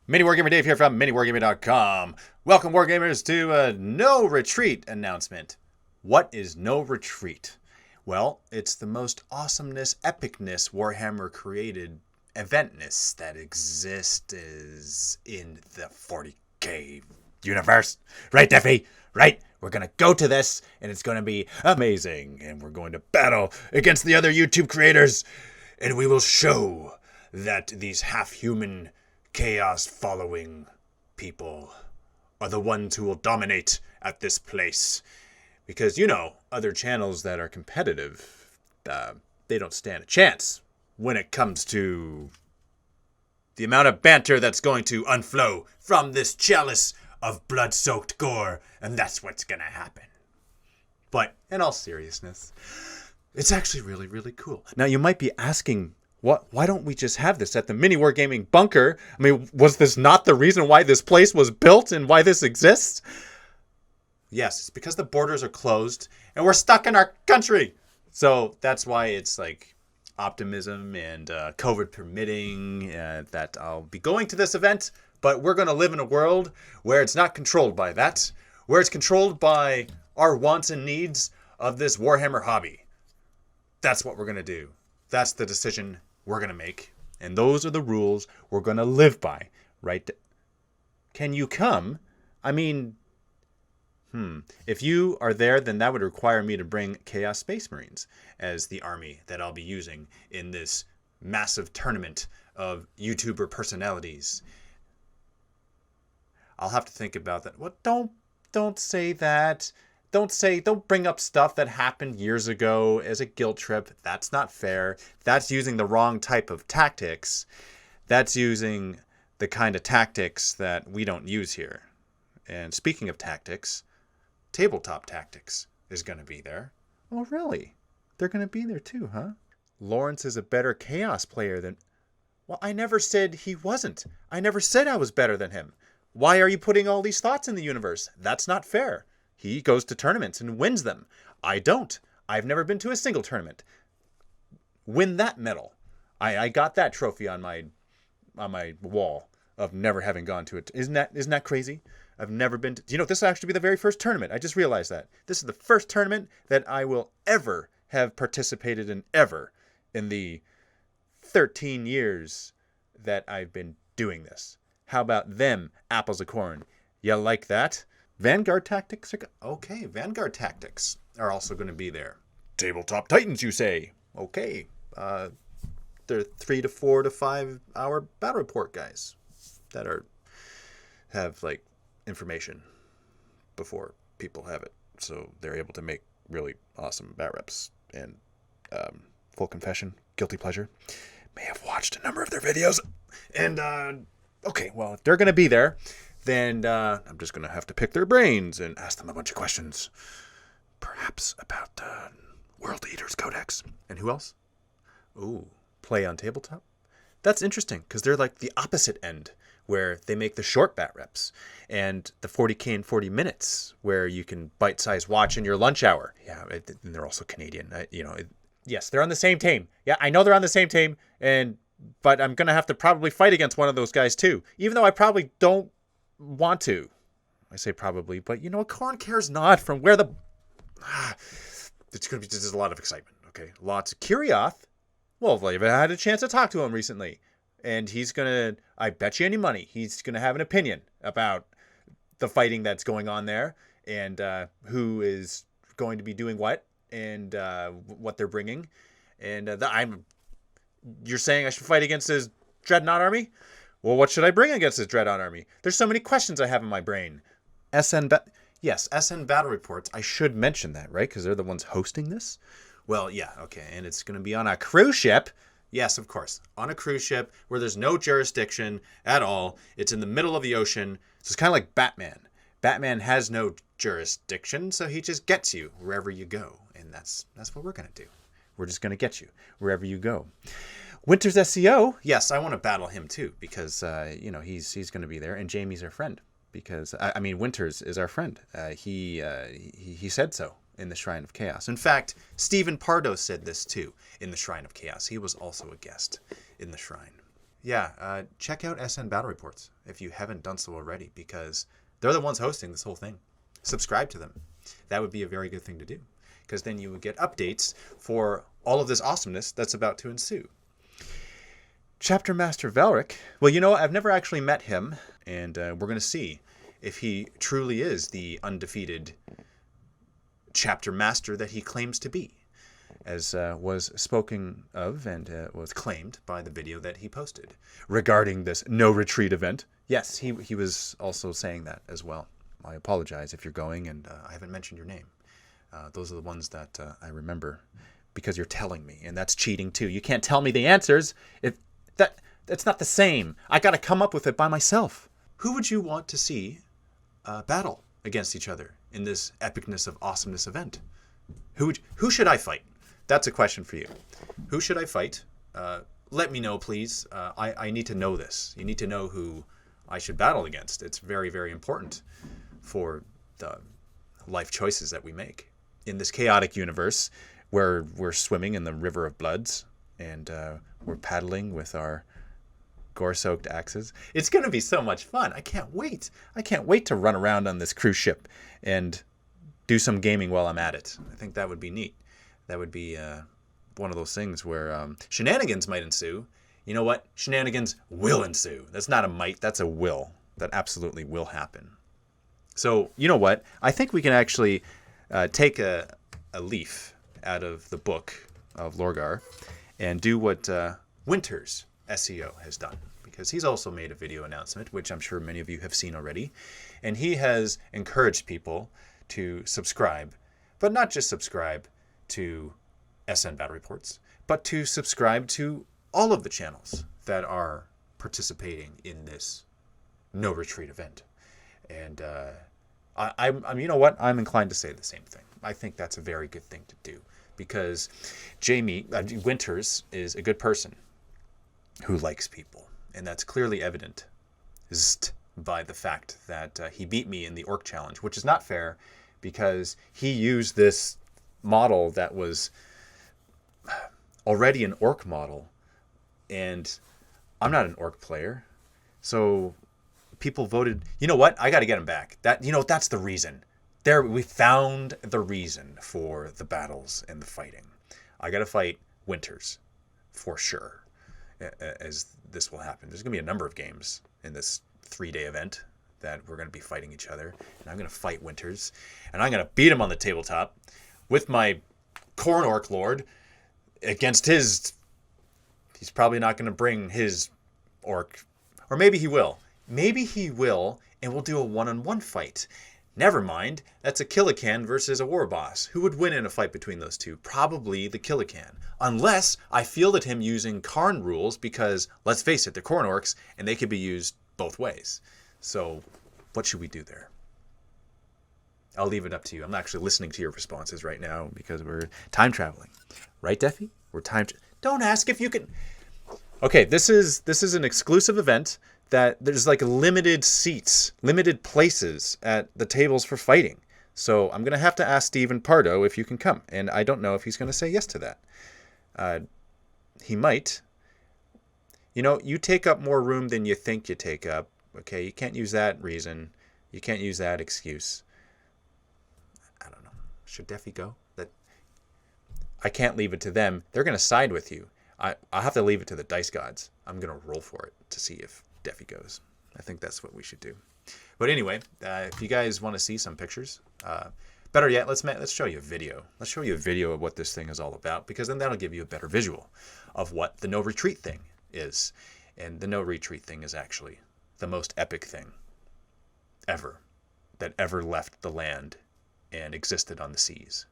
MiniWargamer Dave here from MiniWargaming.com. Welcome, Wargamers, to a No Retreat announcement. What is No Retreat? Well, it's the most awesomeness, epicness Warhammer created eventness that exists in the 40k universe. Right, Duffy? Right? We're going to go to this, and it's going to be amazing. And we're going to battle against the other YouTube creators. And we will show that these half-human chaos following people are the ones who will dominate at this place. Because, you know, other channels that are competitive, they don't stand a chance when it comes to the amount of banter that's going to unflow from this chalice of blood-soaked gore. And that's what's going to happen. But in all seriousness, it's actually really, really cool. Now, you might be asking, why don't we just have this at the MiniWarGaming bunker? I mean, was this not the reason why this place was built and why this exists? Yes, it's because the borders are closed and we're stuck in our country. So that's why it's like optimism and COVID permitting that I'll be going to this event. But we're going to live in a world where it's not controlled by that, where it's controlled by our wants and needs of this Warhammer hobby. That's what we're going to do. That's the decision we're going to make. And those are the rules we're going to live by, right? Can you come? I mean, if you are there, then that would require me to bring Chaos Space Marines as the army that I'll be using in this massive tournament of YouTuber personalities. I'll have to think about that. What? Don't say that. Don't bring up stuff that happened years ago as a guilt trip. That's not fair. That's using the wrong type of tactics. That's using the kind of tactics that we don't use here. And speaking of tactics, Tabletop Tactics is going to be there. Oh, really? They're going to be there too, huh? Lawrence is a better Chaos player than... Well, I never said he wasn't. I never said I was better than him. Why are you putting all these thoughts in the universe? That's not fair. He goes to tournaments and wins them. I don't. I've never been to a single tournament. Win that medal. I got that trophy on my wall of never having gone to it. Isn't that crazy? I've never been to... Do you know, this will actually be the very first tournament. I just realized that. This is the first tournament that I will ever have participated in ever in the 13 years that I've been doing this. How about them apples of corn? You like that? Vanguard Tactics are... Okay, Vanguard Tactics are also going to be there. Tabletop Titans, you say? Okay. They're 3 to 4 to 5 hour battle report guys that have like information before people have it. So they're able to make really awesome bat reps. And full confession, guilty pleasure, may have watched a number of their videos. And okay, well, if they're going to be there, then I'm just going to have to pick their brains and ask them a bunch of questions. Perhaps about World Eaters Codex. And who else? Ooh, play on tabletop? That's interesting, because they're like the opposite end, where they make the short bat reps, and the 40k in 40 minutes, where you can bite-size watch in your lunch hour. Yeah, and they're also Canadian. Yes, they're on the same team. Yeah, I know they're on the same team, but I'm going to have to probably fight against one of those guys, too, even though I probably don't want to. I say probably, but you know, Corn cares not from where the... it's going to be just a lot of excitement, okay? Lots of Kirioth. Well, I've had a chance to talk to him recently, and he's going to... I bet you any money, he's going to have an opinion about the fighting that's going on there, and who is going to be doing what, and what they're bringing. And you're saying I should fight against his Dreadnought army? Well, what should I bring against his Dreadnought army? There's so many questions I have in my brain. Yes, SN Battle Reports. I should mention that, right? Because they're the ones hosting this. Well, yeah, okay. And it's going to be on a cruise ship. Yes, of course. On a cruise ship where there's no jurisdiction at all. It's in the middle of the ocean. So it's kind of like Batman. Batman has no jurisdiction, so he just gets you wherever you go. And that's what we're going to do. We're just going to get you wherever you go. Winter's SEO, yes, I want to battle him too, because he's going to be there, and Jamie's our friend, because Winters is our friend. He said so in the Shrine of Chaos. In fact, Stephen Pardo said this too in the Shrine of Chaos. He was also a guest in the Shrine. check out SN Battle Reports if you haven't done so already, because they're the ones hosting this whole thing. Subscribe to them. That would be a very good thing to do, because then you would get updates for all of this awesomeness that's about to ensue. Chapter Master Valrak, well, you know, I've never actually met him, and we're going to see if he truly is the undefeated chapter master that he claims to be, as was spoken of and was claimed by the video that he posted regarding this no retreat event. Yes, he was also saying that as well. I apologize if you're going and I haven't mentioned your name. Those are the ones that I remember because you're telling me, and that's cheating too. You can't tell me the answers if that's not the same. I got to come up with it by myself. Who would you want to see battle against each other in this Epicness of Awesomeness event? Who should I fight? That's a question for you. Who should I fight? Let me know, please. I need to know this. You need to know who I should battle against. It's very, very important for the life choices that we make in this chaotic universe where we're swimming in the river of bloods and we're paddling with our gore-soaked axes. It's going to be so much fun. I can't wait. I can't wait to run around on this cruise ship and do some gaming while I'm at it. I think that would be neat. That would be one of those things where shenanigans might ensue. You know what? Shenanigans will ensue. That's not a might. That's a will. That absolutely will happen. So, you know what? I think we can actually take a leaf out of the book of Lorgar and do what Winter's SEO has done, because he's also made a video announcement, which I'm sure many of you have seen already. And he has encouraged people to subscribe, but not just subscribe to SN Battle Reports, but to subscribe to all of the channels that are participating in this no retreat event. And I'm you know what? I'm inclined to say the same thing. I think that's a very good thing to do, because Jamie Winters is a good person who likes people, and that's clearly evident by the fact that he beat me in the Orc Challenge, which is not fair, because he used this model that was already an Orc model, and I'm not an Orc player, so people voted. You know what? I got to get him back. That's the reason. There, we found the reason for the battles and the fighting. I got to fight Winters for sure, as this will happen. There's going to be a number of games in this 3-day event that we're going to be fighting each other, and I'm going to fight Winters, and I'm going to beat him on the tabletop with my Corn Orc Lord against his. He's probably not going to bring his Orc, or maybe he will. Maybe he will, and we'll do a one-on-one fight. Never mind, that's a Killican versus a war boss. Who would win in a fight between those two? Probably the Killican. Unless I fielded him using Karn rules, because, let's face it, they're Corn Orcs, and they could be used both ways. So, what should we do there? I'll leave it up to you. I'm actually listening to your responses right now, because we're time traveling. Right, Deffy? We're Don't ask if you can... Okay, this is an exclusive event that there's like limited seats, limited places at the tables for fighting. So I'm going to have to ask Stephen Pardo if you can come. And I don't know if he's going to say yes to that. He might. You know, you take up more room than you think you take up. Okay, you can't use that reason. You can't use that excuse. I don't know. Should Deffy go? I can't leave it to them. They're going to side with you. I'll have to leave it to the dice gods. I'm going to roll for it to see if Deffy goes. I think that's what we should do. But anyway, if you guys want to see some pictures, better yet, let's show you a video. Let's show you a video of what this thing is all about, because then that'll give you a better visual of what the no retreat thing is. And the no retreat thing is actually the most epic thing ever that ever left the land and existed on the seas.